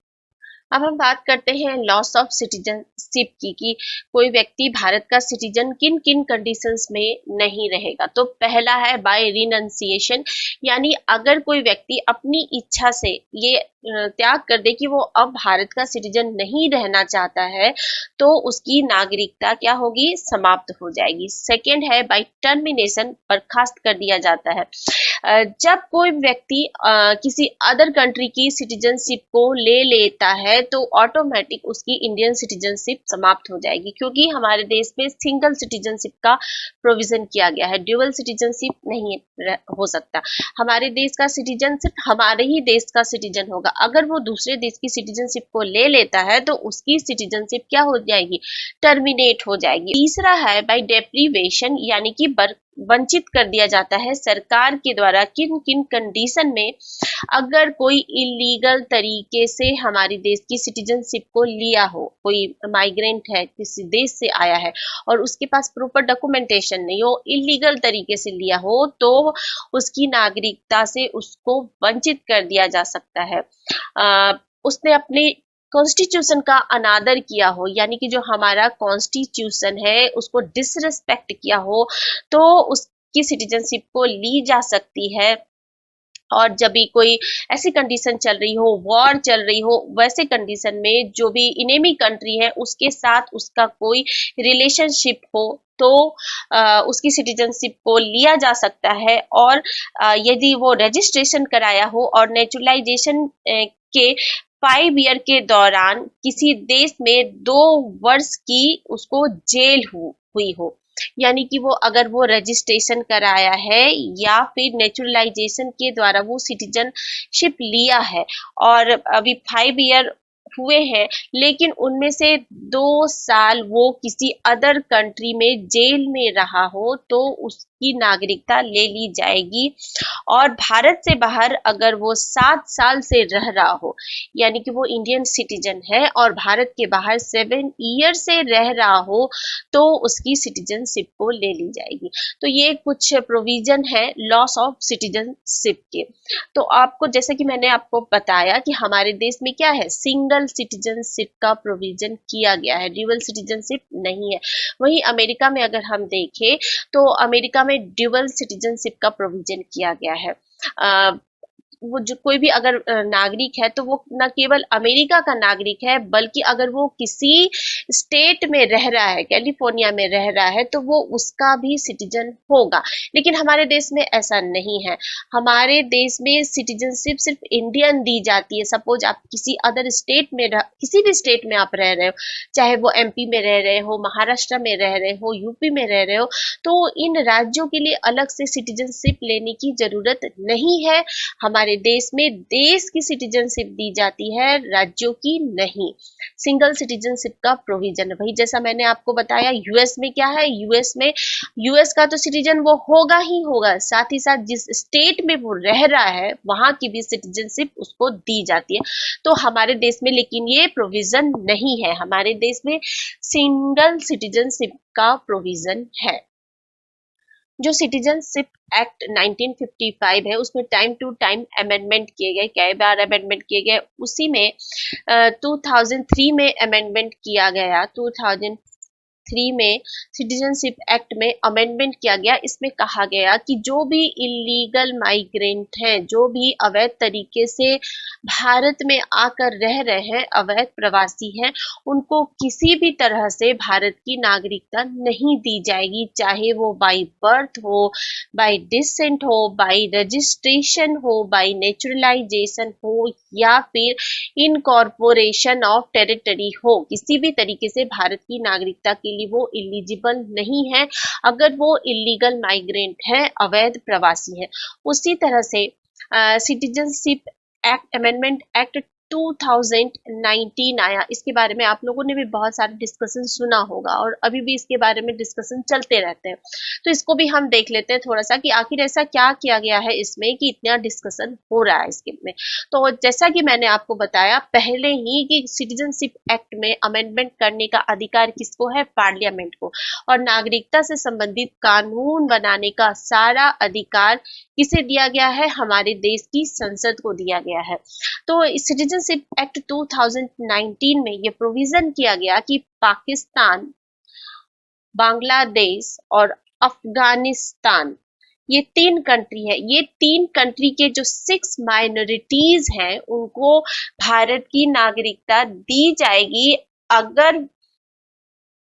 अब हम बात करते हैं लॉस ऑफ सिटीजनशिप की कि कोई व्यक्ति भारत का सिटीजन किन किन कंडीशंस में नहीं रहेगा। तो पहला है बाय रिनंसिएशन, यानी अगर कोई व्यक्ति अपनी इच्छा से, ये त्याग कर दे कि वो अब भारत का सिटीजन नहीं रहना चाहता है, तो उसकी नागरिकता क्या होगी, समाप्त हो जाएगी। सेकंड है बाय टर्मिनेशन, बर्खास्त कर दिया जाता है। जब कोई व्यक्ति किसी अदर कंट्री की सिटीजनशिप को ले लेता है तो ऑटोमेटिक उसकी इंडियन सिटीजनशिप समाप्त हो जाएगी, क्योंकि हमारे देश में सिंगल सिटीजनशिप का प्रोविजन किया गया है, ड्यूअल सिटीजनशिप नहीं हो सकता। हमारे देश का सिटीजन सिर्फ हमारे ही देश का सिटीजन होगा। अगर वो दूसरे देश की सिटीजनशिप को ले लेता है तो उसकी सिटीजनशिप क्या हो जाएगी, टर्मिनेट हो जाएगी। तीसरा है बाय डेप्रीवेशन, यानी कि वंचित कर दिया जाता है सरकार के द्वारा किन किन कंडीशन में, अगर कोई इलीगल तरीके से हमारे देश की सिटीजनशिप को लिया हो, कोई माइग्रेंट है किसी देश से आया है और उसके पास प्रॉपर डॉक्यूमेंटेशन नहीं हो, इलीगल तरीके से लिया हो, तो उसकी नागरिकता से उसको वंचित कर दिया जा सकता है। उसने अपने कॉन्स्टिट्यूशन का अनादर किया हो, यानी कि जो हमारा कॉन्स्टिट्यूशन है उसको डिसरिस्पेक्ट किया हो, तो उसकी सिटीजनशिप को ली जा सकती है। और जब भी कोई ऐसी कंडीशन चल रही हो, वॉर चल रही हो, वैसे कंडीशन में जो भी इनेमी कंट्री है उसके साथ उसका कोई रिलेशनशिप हो, तो उसकी सिटीजनशिप को लिया जा सकता है। और यदि वो रजिस्ट्रेशन कराया हो और नेचुरलाइजेशन के 5 ईयर के दौरान किसी देश में 2 वर्ष की उसको जेल हुई हो, यानी कि वो अगर वो रजिस्ट्रेशन कराया है या फिर नेचुरलाइजेशन के द्वारा वो सिटीजनशिप लिया है और अभी 5 ईयर हुए हैं, लेकिन उनमें से 2 साल वो किसी अदर कंट्री में जेल में रहा हो, तो उसकी नागरिकता ले ली जाएगी। और भारत से बाहर अगर वो 7 साल से रह रहा हो, यानी कि वो इंडियन सिटीजन है और भारत के बाहर 7 ईयर से रह रहा हो, तो उसकी सिटीजनशिप को ले ली जाएगी। तो ये कुछ प्रोविजन है लॉस ऑफ सिटीजनशिप के। तो आपको, जैसे कि मैंने आपको बताया कि हमारे देश में क्या है, सिंगल सिटीजनशिप का प्रोविजन किया गया है, ड्यूअल सिटीजनशिप नहीं है। वहीं अमेरिका में अगर हम देखें तो अमेरिका में ड्यूअल सिटीजनशिप का प्रोविजन किया गया है। वो जो कोई भी अगर नागरिक है तो वो न केवल अमेरिका का नागरिक है, बल्कि अगर वो किसी स्टेट में रह रहा है, कैलिफोर्निया में रह रहा है, तो वो उसका भी सिटीजन होगा। लेकिन हमारे देश में ऐसा नहीं है। हमारे देश में सिटीजनशिप सिर्फ इंडियन दी जाती है। सपोज आप किसी अदर स्टेट में किसी भी स्टेट में आप रह रहे हो, चाहे वो एमपी में रह रहे हो, महाराष्ट्र में रह रहे हो, यूपी में रह रहे हो, तो इन राज्यों के लिए अलग से सिटीजनशिप लेने की जरूरत नहीं है। हमारे देश में देश की सिटीजनशिप दी जाती है, राज्यों की नहीं। सिंगल सिटीजनशिप का प्रोविजन है। भाई जैसा मैंने आपको बताया, यूएस में क्या है, यूएस का तो सिटीजन वो होगा ही होगा, साथ ही साथ जिस स्टेट में वो रह रहा है वहां की भी सिटीजनशिप उसको दी जाती है। तो हमारे देश में लेकिन ये प्रोविजन नहीं है। हमारे देश में सिंगल सिटीजनशिप का प्रोविजन है। जो सिटीजनशिप एक्ट 1955 है उसमें टाइम टू टाइम अमेंडमेंट किए गए। कई बार अमेंडमेंट किए गए, उसी में 2003 में अमेंडमेंट किया गया। 2003 में सिटीजनशिप एक्ट में अमेंडमेंट किया गया। इसमें कहा गया कि जो भी इलीगल माइग्रेंट हैं, जो भी अवैध तरीके से भारत में आकर रह रहे हैं, अवैध प्रवासी हैं, उनको किसी भी तरह से भारत की नागरिकता नहीं दी जाएगी, चाहे वो बाय बर्थ हो, बाय डिसेंट हो, बाय रजिस्ट्रेशन हो, बाय नेचुरलाइजेशन हो, या फिर इनकॉर्पोरेशन ऑफ टेरिटरी हो। किसी भी तरीके से भारत की नागरिकता के लिए वो इलिजिबल नहीं है अगर वो इलीगल माइग्रेंट है, अवैध प्रवासी है। उसी तरह से सिटीजनशिप एक्ट अमेंडमेंट एक्ट 2019 आया। इसके बारे में आप लोगों ने भी बहुत सारे डिस्कशन सुना होगा और अभी भी इसके बारे में डिस्कशन चलते रहते हैं। तो इसको भी हम देख लेते हैं थोड़ा सा कि आखिर ऐसा क्या किया गया है इसमें कि इतना डिस्कशन हो रहा है इसके में। तो जैसा कि मैंने आपको बताया पहले ही कि सिटीजनशिप एक्ट में अमेंडमेंट करने का अधिकार किसको है, पार्लियामेंट को, और नागरिकता से संबंधित कानून बनाने का सारा अधिकार किसे दिया गया है, हमारे देश की संसद को दिया गया है। तो सिटीजनशिप एक्ट 2019 में ये प्रोविजन किया गया कि पाकिस्तान, बांग्लादेश और अफगानिस्तान, ये 3 कंट्री है, ये 3 कंट्री के जो 6 माइनॉरिटीज हैं उनको भारत की नागरिकता दी जाएगी अगर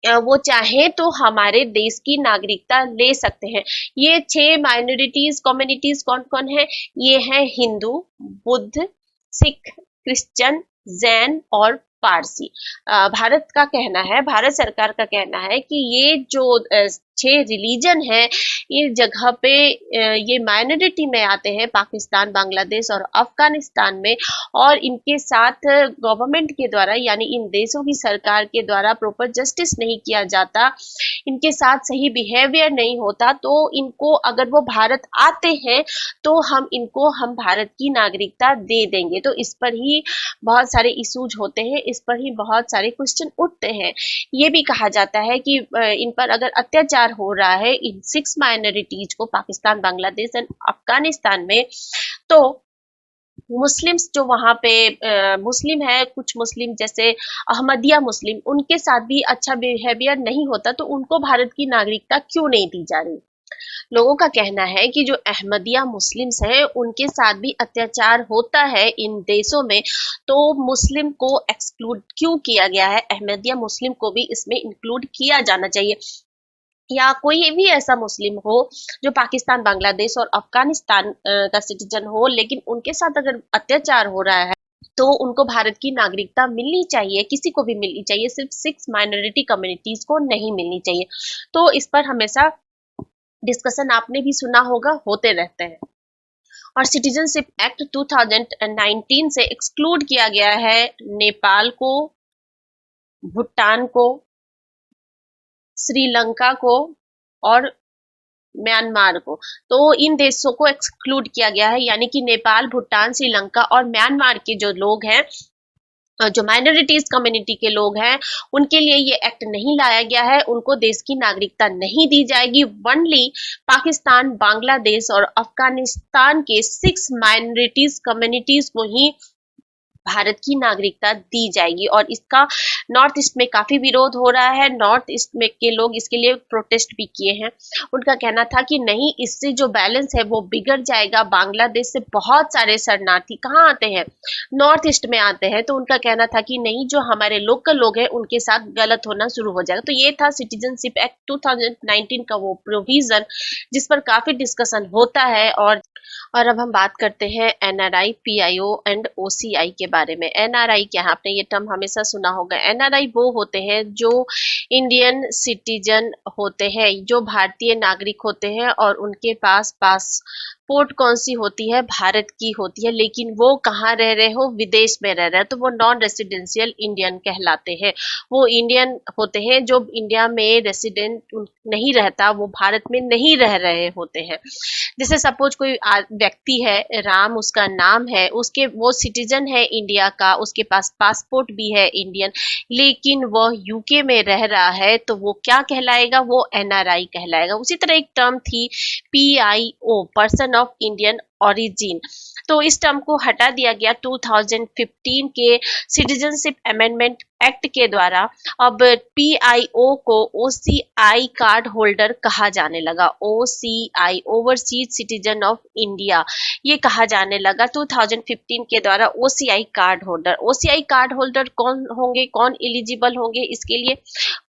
वो चाहे तो हमारे देश की नागरिकता ले सकते हैं। ये 6 माइनॉरिटीज कम्युनिटीज कौन कौन है? ये है हिंदू, बुद्ध, सिख, क्रिश्चियन, जैन और पारसी। भारत का कहना है, भारत सरकार का कहना है कि ये जो 6 रिलीजन है ये जगह पे ये माइनॉरिटी में आते हैं पाकिस्तान, बांग्लादेश और अफगानिस्तान में, और इनके साथ गवर्नमेंट के द्वारा यानी इन देशों की सरकार के द्वारा प्रॉपर जस्टिस नहीं किया जाता, इनके साथ सही बिहेवियर नहीं होता, तो इनको अगर वो भारत आते हैं तो हम भारत की नागरिकता दे देंगे। तो इस पर ही बहुत सारे इश्यूज होते हैं, इस पर ही बहुत सारे क्वेश्चन उठते हैं। ये भी कहा जाता है कि इन पर अगर अत्याचार हो रहा है इन 6 माइनॉरिटीज को पाकिस्तान, बांग्लादेश एंड अफगानिस्तान में, तो मुस्लिम्स जो वहां पे मुस्लिम है, कुछ मुस्लिम जैसे अहमदिया मुस्लिम, उनके साथ भी अच्छा बिहेवियर नहीं होता, तो उनको भारत की नागरिकता क्यों नहीं दी जा रही? लोगों का कहना है कि जो अहमदिया मुस्लिम्स हैं उनके साथ भी अत्याचार होता है इन देशों में, तो मुस्लिम को एक्सक्लूड क्यों किया गया है? अहमदिया मुस्लिम को भी इसमें इंक्लूड किया जाना चाहिए, या कोई भी ऐसा मुस्लिम हो जो पाकिस्तान, बांग्लादेश और अफगानिस्तान का सिटीजन हो, लेकिन उनके साथ अगर अत्याचार हो रहा है तो उनको भारत की नागरिकता मिलनी चाहिए, किसी को भी मिलनी चाहिए, सिर्फ 6 माइनॉरिटी कम्युनिटीज को नहीं मिलनी चाहिए। तो इस पर हमेशा डिस्कशन आपने भी सुना होगा, होते रहते हैं। और सिटीजनशिप एक्ट 2019 से एक्सक्लूड किया गया है नेपाल को, भूटान को, श्रीलंका को और म्यांमार को। तो इन देशों को एक्सक्लूड किया गया है, यानी कि नेपाल, भूटान, श्रीलंका और म्यांमार के जो लोग हैं, जो माइनॉरिटीज कम्युनिटी के लोग हैं, उनके लिए ये एक्ट नहीं लाया गया है, उनको देश की नागरिकता नहीं दी जाएगी। वनली पाकिस्तान, बांग्लादेश और अफगानिस्तान के 6 माइनॉरिटीज कम्युनिटीज को ही भारत की नागरिकता दी जाएगी। और इसका नॉर्थ ईस्ट में काफी विरोध हो रहा है, नॉर्थ ईस्ट में के लोग इसके लिए प्रोटेस्ट भी किए हैं। उनका कहना था कि नहीं, इससे जो बैलेंस है वो बिगड़ जाएगा। बांग्लादेश से बहुत सारे शरणार्थी कहाँ आते हैं? नॉर्थ ईस्ट में आते हैं, तो उनका कहना था कि नहीं, जो हमारे लोकल लोग हैं उनके साथ गलत होना शुरू हो जाएगा। तो ये था सिटीजनशिप एक्ट 2019 का वो प्रोविजन जिस पर काफी डिस्कशन होता है। और अब हम बात करते हैं एनआरआई, पीआईओ एंड ओसीआई के बारे में। एनआरआई क्या है? आपने ये टर्म हमेशा सुना होगा। एनआरआई वो होते हैं जो इंडियन सिटीजन होते हैं, जो भारतीय नागरिक होते हैं और उनके पास पासपोर्ट कौन सी होती है? भारत की होती है, लेकिन वो कहाँ रह रहे हो? विदेश में रह रहे हैं, तो वो नॉन रेसिडेंशियल इंडियन कहलाते हैं। वो इंडियन होते हैं जो इंडिया में रेसिडेंट नहीं रहता, वो भारत में नहीं रह रहे होते हैं। जैसे सपोज कोई व्यक्ति है, राम उसका नाम है, उसके वो सिटीजन है इंडिया का, उसके पास पासपोर्ट भी है इंडियन, लेकिन वह यूके में रह रहा है, तो वो क्या कहलाएगा? वो एनआरआई कहलाएगा। उसी तरह एक टर्म थी PIO, person of Indian origin, तो इस टर्म को हटा दिया गया 2015 के सिटीजनशिप अमेंडमेंट एक्ट के द्वारा। अब पीआईओ को ओसीआई कार्ड होल्डर कहा जाने लगा। OCI, overseas citizen of India, ये कहा जाने लगा 2015 के द्वारा। OCI card holder, OCI card holder कौन होंगे, कौन एलिजिबल होंगे इसके लिए?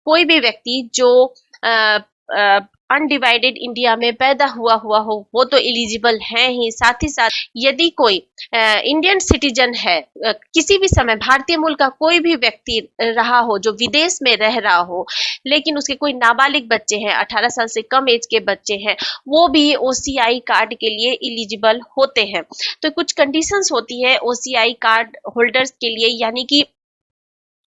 कोई भी व्यक्ति जो अनडिवाइडेड इंडिया में पैदा हुआ हो वो तो एलिजिबल है ही, साथ ही साथ यदि कोई इंडियन सिटीजन है, किसी भी समय भारतीय मूल का कोई भी व्यक्ति रहा हो जो विदेश में रह रहा हो, लेकिन उसके कोई नाबालिग बच्चे हैं, 18 साल से कम एज के बच्चे हैं, वो भी ओसीआई कार्ड के लिए एलिजिबल होते हैं। तो कुछ कंडीशंस होती है ओसीआई कार्ड होल्डर्स के लिए, यानी कि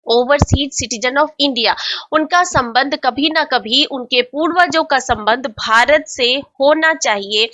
ओवरसीज सिटीजन ऑफ इंडिया, उनका संबंध कभी ना कभी उनके पूर्वजों का संबंध भारत से होना चाहिए,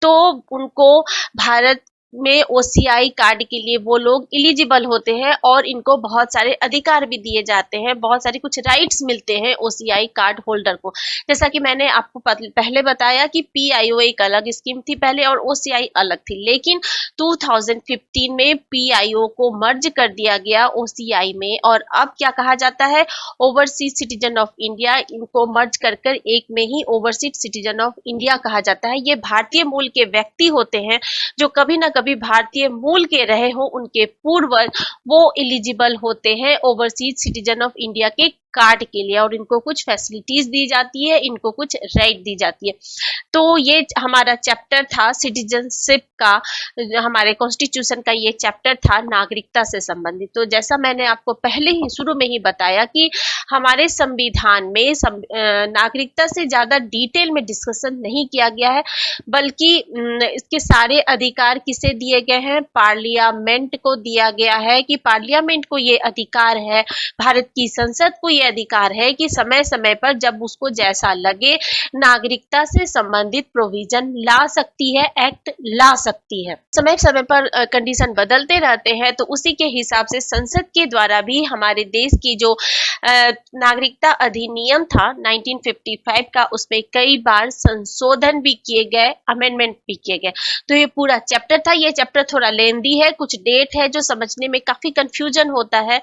तो उनको भारत में ओसीआई कार्ड के लिए वो लोग एलिजिबल होते हैं और इनको बहुत सारे अधिकार भी दिए जाते हैं, बहुत सारे कुछ राइट्स मिलते हैं ओसीआई कार्ड होल्डर को। जैसा कि मैंने आपको पहले बताया कि पीआईओ एक अलग स्कीम थी पहले और ओसीआई अलग थी, लेकिन 2015 में पीआईओ को मर्ज कर दिया गया ओसीआई में और अब क्या कहा जाता है, ओवरसीज सिटीजन ऑफ इंडिया। इनको मर्ज कर कर एक में ही ओवरसीज सिटीजन ऑफ इंडिया कहा जाता है। ये भारतीय मूल के व्यक्ति होते हैं जो कभी ना कभी भारतीय मूल के रहे हो, उनके पूर्वज वो एलिजिबल होते हैं ओवरसीज सिटीजन ऑफ इंडिया के कार्ड के लिए और इनको कुछ फैसिलिटीज दी जाती है, इनको कुछ राइट दी जाती है। तो ये हमारा चैप्टर था सिटीजनशिप का, हमारे कॉन्स्टिट्यूशन का ये चैप्टर था नागरिकता से संबंधित। तो जैसा मैंने आपको पहले ही शुरू में ही बताया कि हमारे संविधान में नागरिकता से ज्यादा डिटेल में डिस्कशन नहीं किया गया है, बल्कि इसके सारे अधिकार किसे दिए गए हैं, पार्लियामेंट को दिया गया है कि पार्लियामेंट को ये अधिकार है, भारत की संसद को ये अधिकार है कि समय समय पर जब उसको जैसा लगे नागरिकता से संबंधित प्रोविजन ला सकती है, एक्ट ला सकती है। समय समय पर कंडीशन बदलते रहते हैं, तो उसी के हिसाब से संसद के द्वारा भी हमारे देश की जो नागरिकता अधिनियम था 1955 का, उसमें कई बार संशोधन भी किए गए, अमेंडमेंट भी किए गए। तो ये पूरा चैप्टर था। ये चैप्टर थोड़ा लेंदी है, कुछ डेट है जो समझने में काफी कंफ्यूजन होता है,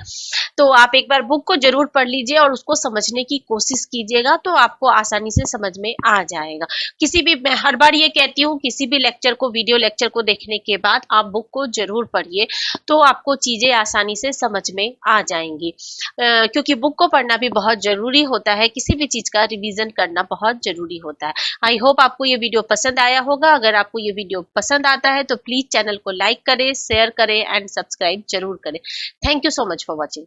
तो आप एक बार बुक को जरूर पढ़ लीजिए और उसको समझने की कोशिश कीजिएगा, तो आपको आसानी से समझ में आ जाएगा। किसी भी, मैं हर बार ये कहती हूँ, किसी भी लेक्चर को, वीडियो लेक्चर को देखने के बाद आप बुक को जरूर पढ़िए, तो आपको चीजें आसानी से समझ में आ जाएंगी। क्योंकि बुक को पढ़ना भी बहुत जरूरी होता है, किसी भी चीज का रिवीजन करना बहुत जरूरी होता है। आई होप आपको ये वीडियो पसंद आया होगा। अगर आपको ये वीडियो पसंद आता है तो प्लीज चैनल को लाइक करें, शेयर करें एंड सब्सक्राइब जरूर करें। Thank you so much for watching.